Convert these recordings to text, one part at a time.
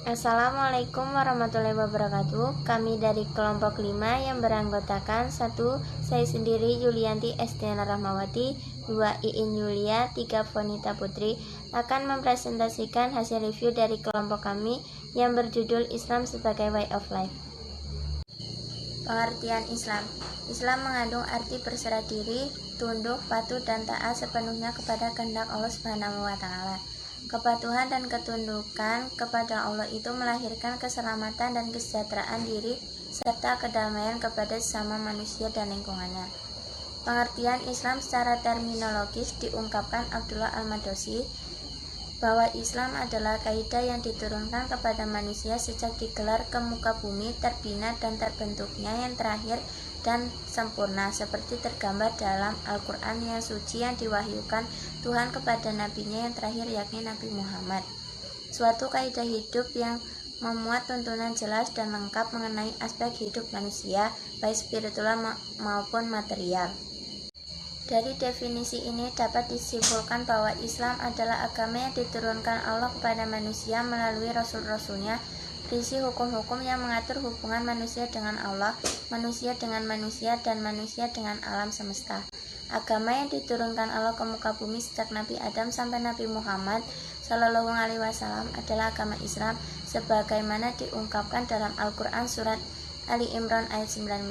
Assalamualaikum warahmatullahi wabarakatuh. Kami dari kelompok 5 yang beranggotakan 1. Saya sendiri Yulianti Estiana Rahmawati, 2. Iin Yulia, 3. Fonita Putri akan mempresentasikan hasil review dari kelompok kami yang berjudul Islam sebagai Way of Life. Pengertian Islam. Islam mengandung arti berserah diri, tunduk, patuh, dan taat sepenuhnya kepada kehendak Allah Subhanahu wa Ta'ala. Kepatuhan dan ketundukan kepada Allah itu melahirkan keselamatan dan kesejahteraan diri serta kedamaian kepada sesama manusia dan lingkungannya. Pengertian Islam secara terminologis diungkapkan Abdullah Al-Madosi bahwa Islam adalah kaidah yang diturunkan kepada manusia sejak digelar ke muka bumi, terbina dan terbentuknya yang terakhir dan sempurna, seperti tergambar dalam Al-Quran yang suci yang diwahyukan Tuhan kepada nabinya yang terakhir, yakni Nabi Muhammad. Suatu kaidah hidup yang memuat tuntunan jelas dan lengkap mengenai aspek hidup manusia, baik spiritual maupun material. Dari definisi ini dapat disimpulkan bahwa Islam adalah agama yang diturunkan Allah kepada manusia melalui Rasul-Rasulnya, berisi hukum-hukum yang mengatur hubungan manusia dengan Allah, manusia dengan manusia, dan manusia dengan alam semesta. Agama yang diturunkan Allah ke muka bumi sejak Nabi Adam sampai Nabi Muhammad Shallallahu Alaihi Wasallam adalah agama Islam, sebagaimana diungkapkan dalam Al-Quran surat Ali Imran ayat 19.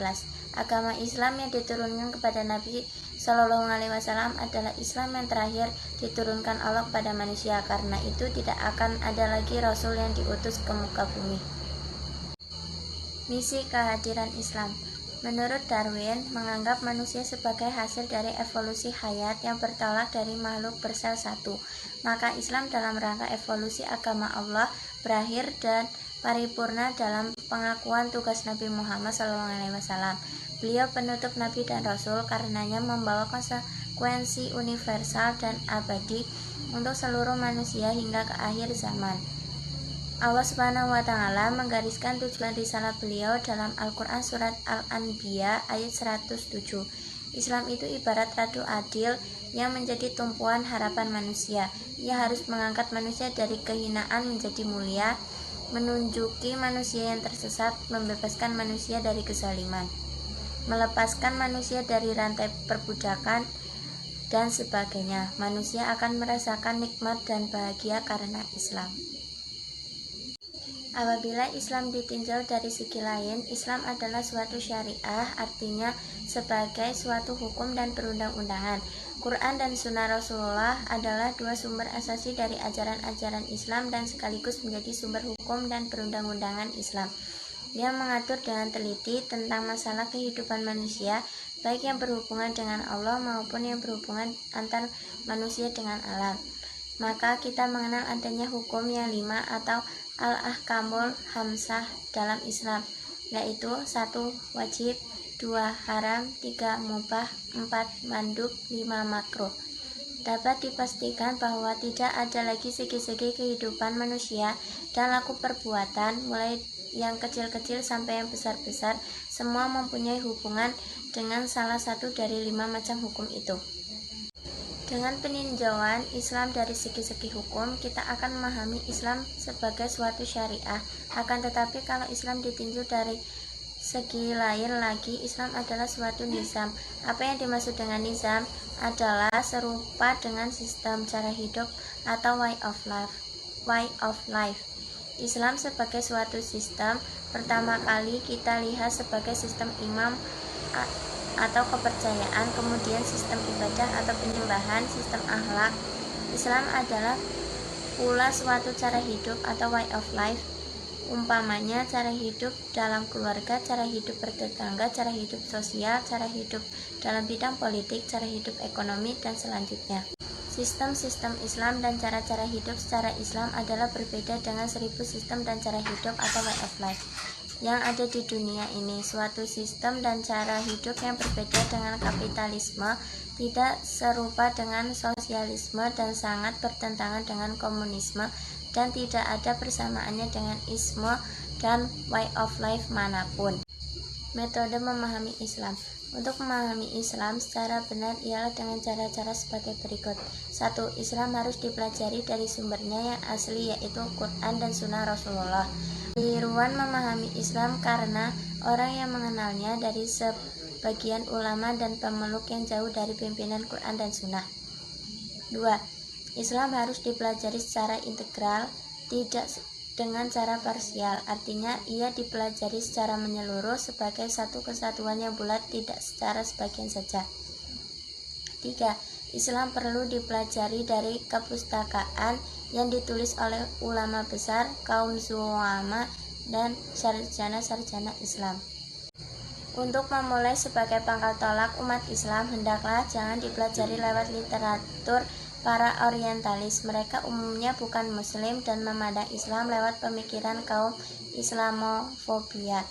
Agama Islam yang diturunkan kepada Nabi Shallallahu Alaihi Wasallam adalah Islam yang terakhir diturunkan Allah kepada manusia. Karena itu tidak akan ada lagi Rasul yang diutus ke muka bumi. Misi kehadiran Islam. Menurut Darwin, menganggap manusia sebagai hasil dari evolusi hayat yang bertolak dari makhluk bersel satu. Maka Islam dalam rangka evolusi agama Allah berakhir dan paripurna dalam pengakuan tugas Nabi Muhammad SAW. Beliau penutup Nabi dan Rasul, karenanya membawa konsekuensi universal dan abadi untuk seluruh manusia hingga ke akhir zaman. Allah Subhanahu wa Ta'ala menggariskan tujuan risalah beliau dalam Al-Quran surat Al-Anbiya ayat 107. Islam itu ibarat ratu adil yang menjadi tumpuan harapan manusia. Ia harus mengangkat manusia dari kehinaan menjadi mulia, menunjuki manusia yang tersesat, membebaskan manusia dari kezaliman, melepaskan manusia dari rantai perbudakan, dan sebagainya. Manusia akan merasakan nikmat dan bahagia karena Islam. Apabila Islam ditinjau dari segi lain, Islam adalah suatu syariah, artinya sebagai suatu hukum dan perundang-undangan. Quran dan Sunnah Rasulullah adalah dua sumber asasi dari ajaran-ajaran Islam dan sekaligus menjadi sumber hukum dan perundang-undangan Islam yang mengatur dengan teliti tentang masalah kehidupan manusia, baik yang berhubungan dengan Allah maupun yang berhubungan antar manusia dengan alam. Maka kita mengenal adanya hukum yang 5 atau Al-Ahkamul Hamsah dalam Islam, yaitu 1. Wajib, 2. Haram, 3. Mubah, 4. Mandub, 5. Makruh. Dapat dipastikan bahwa tidak ada lagi segi-segi kehidupan manusia dan laku perbuatan, mulai yang kecil-kecil sampai yang besar-besar, semua mempunyai hubungan dengan salah satu dari 5 macam hukum itu. Dengan peninjauan Islam dari segi-segi hukum, kita akan memahami Islam sebagai suatu syariah. Akan tetapi kalau Islam ditinjau dari segi lain lagi, Islam adalah suatu nizam. Apa yang dimaksud dengan nizam adalah serupa dengan sistem cara hidup atau way of life. Islam sebagai suatu sistem, pertama kali kita lihat sebagai sistem imam atau kepercayaan, kemudian sistem ibadah atau penyembahan, sistem akhlak. Islam adalah pula suatu cara hidup atau way of life, umpamanya cara hidup dalam keluarga, cara hidup bertetangga, cara hidup sosial, cara hidup dalam bidang politik, cara hidup ekonomi, dan selanjutnya. Sistem-sistem Islam dan cara-cara hidup secara Islam adalah berbeda dengan 1000 sistem dan cara hidup atau way of life yang ada di dunia ini. Suatu sistem dan cara hidup yang berbeda dengan kapitalisme, tidak serupa dengan sosialisme, dan sangat bertentangan dengan komunisme, dan tidak ada persamaannya dengan isme dan way of life manapun. Metode memahami Islam. Untuk memahami Islam secara benar ialah dengan cara-cara sebagai berikut. 1. Islam harus dipelajari dari sumbernya yang asli, yaitu Quran dan Sunnah Rasulullah. Keliruan memahami Islam karena orang yang mengenalnya dari sebagian ulama dan pemeluk yang jauh dari pimpinan Quran dan Sunnah. 2. Islam harus dipelajari secara integral, tidak dengan cara parsial, artinya ia dipelajari secara menyeluruh sebagai satu kesatuan yang bulat, tidak secara sebagian saja. 3. Islam perlu dipelajari dari kepustakaan yang ditulis oleh ulama besar, kaum zu'ama, dan sarjana-sarjana Islam. Untuk memulai sebagai pangkal tolak umat Islam, hendaklah jangan dipelajari lewat literatur para orientalis. Mereka umumnya bukan muslim dan memandang Islam lewat pemikiran kaum Islamofobia.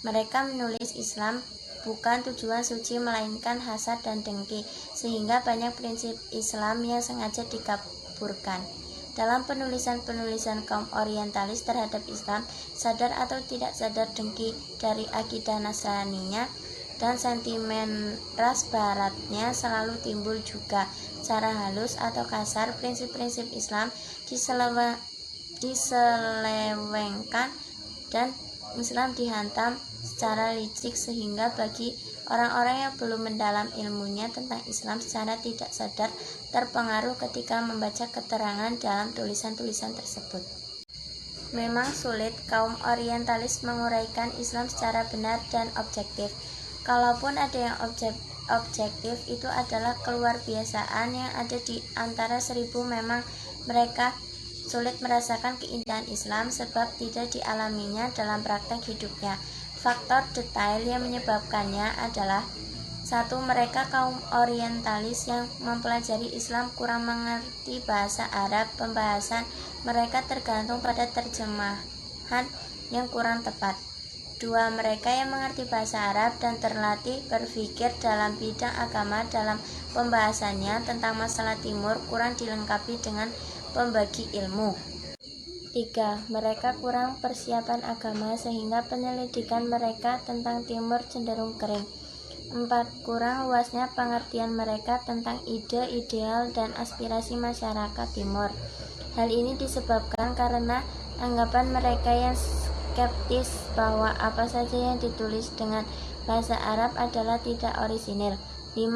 Mereka menulis Islam bukan tujuan suci melainkan hasad dan dengki, sehingga banyak prinsip Islam yang sengaja dikaburkan. Dalam penulisan-penulisan kaum orientalis terhadap Islam, sadar atau tidak sadar dengki dari akidah Nasraninya dan sentimen ras baratnya selalu timbul juga. Secara halus atau kasar, prinsip-prinsip Islam diselewengkan dan Islam dihantam secara licik, sehingga bagi orang-orang yang belum mendalam ilmunya tentang Islam secara tidak sadar terpengaruh ketika membaca keterangan dalam tulisan-tulisan tersebut. Memang sulit kaum orientalis menguraikan Islam secara benar dan objektif. Kalaupun ada yang objektif, itu adalah keluarbiasaan yang ada di antara 1000. Memang mereka sulit merasakan keindahan Islam sebab tidak dialaminya dalam praktek hidupnya. Faktor detail yang menyebabkannya adalah: 1. Mereka kaum orientalis yang mempelajari Islam kurang mengerti bahasa Arab. Pembahasan mereka tergantung pada terjemahan yang kurang tepat. 2. Mereka yang mengerti bahasa Arab dan terlatih berpikir dalam bidang agama, dalam pembahasannya tentang masalah timur kurang dilengkapi dengan pembagi ilmu. 3. Mereka kurang persiapan agama sehingga penyelidikan mereka tentang timur cenderung kering. 4. Kurang luasnya pengertian mereka tentang ide, ideal, dan aspirasi masyarakat timur. Hal ini disebabkan karena anggapan mereka yang skeptis bahwa apa saja yang ditulis dengan bahasa Arab adalah tidak orisinil. 5.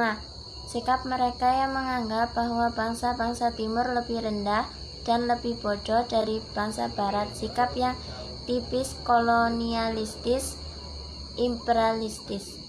Sikap mereka yang menganggap bahwa bangsa-bangsa timur lebih rendah dan lebih bodoh dari bangsa barat. Sikap yang tipis kolonialistis, imperialistis.